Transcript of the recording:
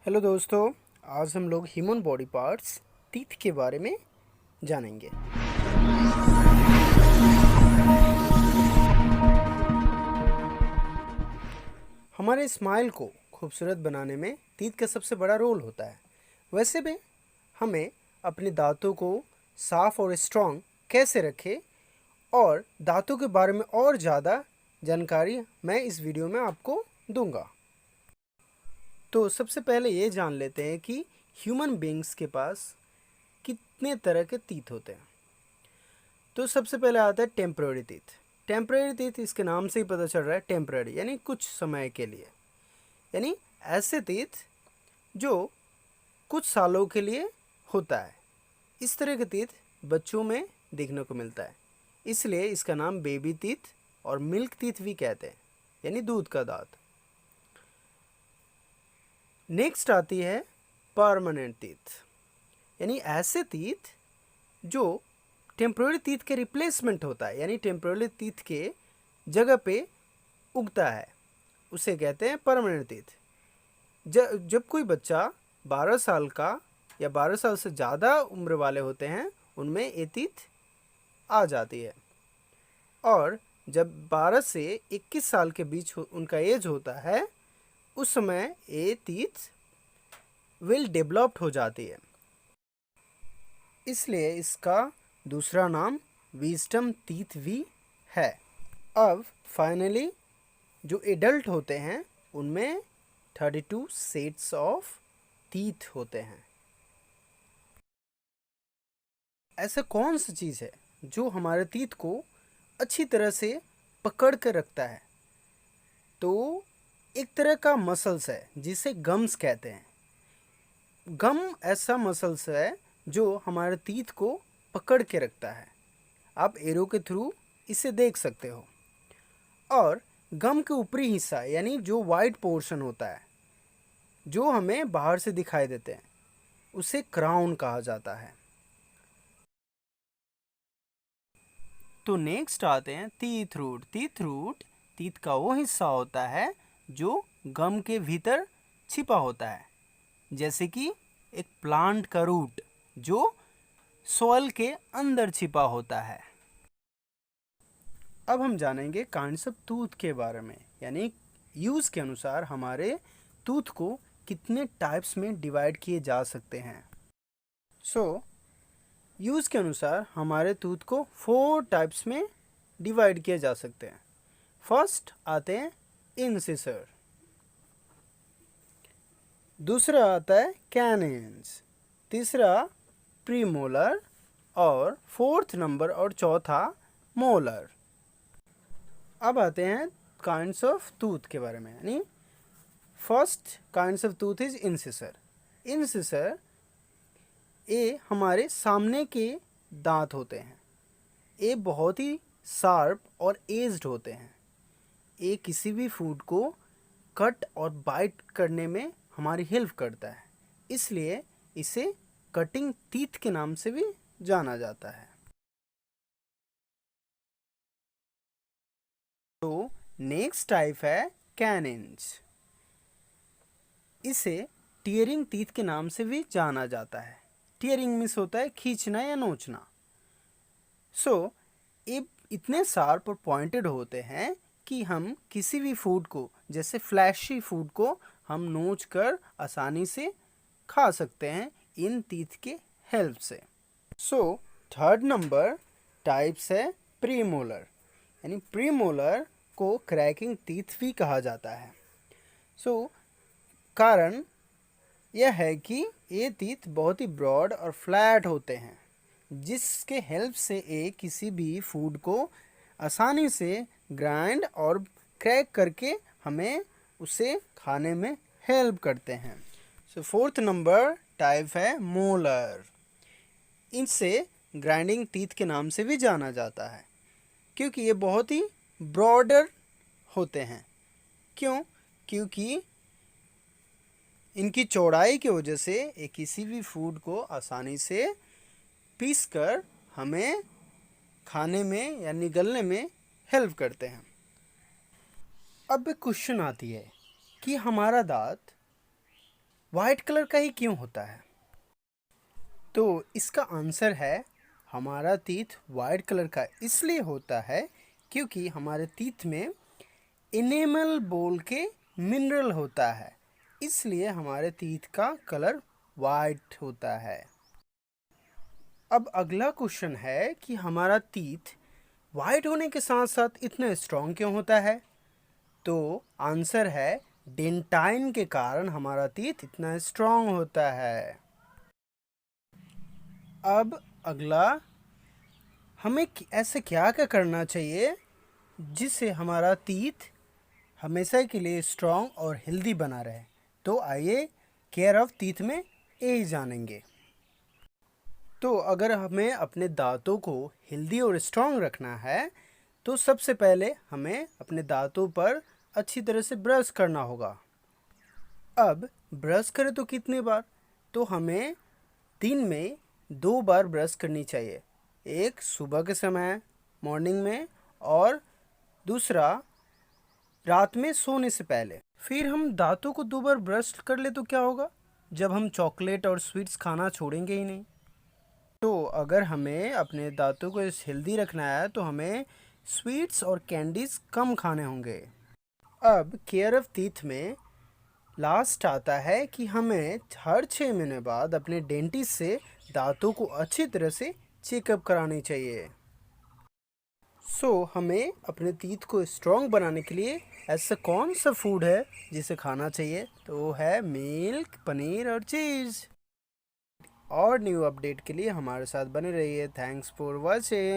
Hello दोस्तों। आज हम लोग ह्यूमन बॉडी पार्ट्स टीथ के बारे में जानेंगे। हमारे स्माइल को खूबसूरत बनाने में टीथ का सबसे बड़ा रोल होता है। वैसे भी हमें अपने दांतों को साफ और स्ट्रॉन्ग कैसे रखें और दांतों के बारे में और ज़्यादा जानकारी मैं इस वीडियो में आपको दूंगा। तो सबसे पहले ये जान लेते हैं कि ह्यूमन बीइंग्स के पास कितने तरह के टीथ होते हैं। तो सबसे पहले आता है टेम्पररी टीथ। टेम्पररी टीथ इसके नाम से ही पता चल रहा है, टेम्पररी यानी कुछ समय के लिए, यानी ऐसे टीथ जो कुछ सालों के लिए होता है। इस तरह के टीथ बच्चों में देखने को मिलता है, इसलिए इसका नाम बेबी टीथ और मिल्क टीथ भी कहते हैं, यानी दूध का दांत। नेक्स्ट आती है परमानेंट टीथ, यानी ऐसे टीथ जो टेम्पररी टीथ के रिप्लेसमेंट होता है, यानी टेम्पररी टीथ के जगह पे उगता है, उसे कहते हैं परमानेंट टीथ। जब कोई बच्चा 12 साल का या 12 साल से ज़्यादा उम्र वाले होते हैं, उनमें ये टीथ आ जाती है, और जब 12 से 21 साल के बीच उनका एज होता है, उस समय ये टीथ वेल डेवलप्ड हो जाती है, इसलिए इसका दूसरा नाम विजडम टीथ भी है। अब फाइनली जो एडल्ट होते हैं उनमें 32 सेट्स ऑफ टीथ होते हैं। ऐसा कौन सी चीज़ है जो हमारे टीथ को अच्छी तरह से पकड़ कर रखता है? तो एक तरह का मसल्स है जिसे गम्स कहते हैं। गम ऐसा मसल्स है जो हमारे टीथ को पकड़ के रखता है। आप एरो के थ्रू इसे देख सकते हो। और गम के ऊपरी हिस्सा, यानी जो वाइट पोर्शन होता है जो हमें बाहर से दिखाई देते हैं, उसे क्राउन कहा जाता है। तो नेक्स्ट आते हैं teeth root. Teeth root teeth का वो हिस्सा होता है जो गम के भीतर छिपा होता है, जैसे कि एक प्लांट का रूट जो सॉइल के अंदर छिपा होता है। अब हम जानेंगे काइंड्स ऑफ टूथ के बारे में, यानी यूज़ के अनुसार हमारे टूथ को कितने टाइप्स में डिवाइड किए जा सकते हैं। यूज़ के अनुसार हमारे टूथ को 4 टाइप्स में डिवाइड किए जा सकते हैं। फर्स्ट आते हैं इंसिसर, दूसरा आता है कैनिन्स, तीसरा प्रीमोलर, और फोर्थ नंबर और चौथा मोलर। अब आते हैं काइंड्स ऑफ टूथ के बारे में, यानी first kinds of tooth is incisor. Incisor ये हमारे सामने के दांत होते हैं। ये बहुत ही शार्प और एज्ड होते हैं। ये किसी भी फूड को कट और बाइट करने में हमारी हेल्प करता है, इसलिए इसे कटिंग टीथ के नाम से भी जाना जाता है। तो नेक्स्ट टाइप है कैनिन्स। इसे टीयरिंग टीथ के नाम से भी जाना जाता है। टीयरिंग मीन्स होता है खींचना या नोचना। ये इतने शार्प और पॉइंटेड होते हैं कि हम किसी भी फूड को, जैसे फ्लैशी फूड को, हम नोच कर आसानी से खा सकते हैं इन टीथ के हेल्प से। थर्ड नंबर टाइप्स है प्रीमोलर, यानी प्रीमोलर को क्रैकिंग टीथ भी कहा जाता है। कारण यह है कि ये टीथ बहुत ही ब्रॉड और फ्लैट होते हैं, जिसके हेल्प से ये किसी भी फूड को आसानी से ग्राइंड और क्रैक करके हमें उसे खाने में हेल्प करते हैं। फोर्थ नंबर टाइप है मोलर। इनसे ग्राइंडिंग टीथ के नाम से भी जाना जाता है, क्योंकि ये बहुत ही ब्रॉडर होते हैं। क्योंकि इनकी चौड़ाई की वजह से ये किसी भी फूड को आसानी से पीस कर हमें खाने में या निगलने में हेल्प करते हैं। अब एक क्वेश्चन आती है कि हमारा दांत वाइट कलर का ही क्यों होता है? तो इसका आंसर है, हमारा टीथ वाइट कलर का इसलिए होता है क्योंकि हमारे टीथ में इनेमल बोल के मिनरल होता है, इसलिए हमारे टीथ का कलर वाइट होता है। अब अगला क्वेश्चन है कि हमारा टीथ वाइट होने के साथ साथ इतना स्ट्रॉन्ग क्यों होता है? तो आंसर है, डेंटाइन के कारण हमारा टीथ इतना स्ट्रॉन्ग होता है। अब अगला, हमें ऐसे क्या क्या करना चाहिए जिससे हमारा टीथ हमेशा के लिए स्ट्रॉन्ग और हेल्दी बना रहे? तो आइए केयर ऑफ टीथ में यही जानेंगे। तो अगर हमें अपने दांतों को हेल्दी और स्ट्रॉन्ग रखना है तो सबसे पहले हमें अपने दांतों पर अच्छी तरह से ब्रश करना होगा। अब ब्रश करें तो कितनी बार? तो हमें दिन में 2 बार ब्रश करनी चाहिए। एक सुबह के समय मॉर्निंग में, और दूसरा रात में सोने से पहले। फिर हम दांतों को 2 बार ब्रश कर ले तो क्या होगा? जब हम चॉकलेट और स्वीट्स खाना छोड़ेंगे ही नहीं। तो अगर हमें अपने दांतों को हेल्दी रखना है तो हमें स्वीट्स और कैंडीज कम खाने होंगे। अब केयर ऑफ टीथ में लास्ट आता है कि हमें हर 6 महीने बाद अपने डेंटिस्ट से दांतों को अच्छी तरह से चेकअप करानी चाहिए। हमें अपने टीथ को स्ट्रॉन्ग बनाने के लिए ऐसा कौन सा फूड है जिसे खाना चाहिए? तो वो है मिल्क, पनीर और चीज़। और न्यू अपडेट के लिए हमारे साथ बने रहिए। Thanks for watching.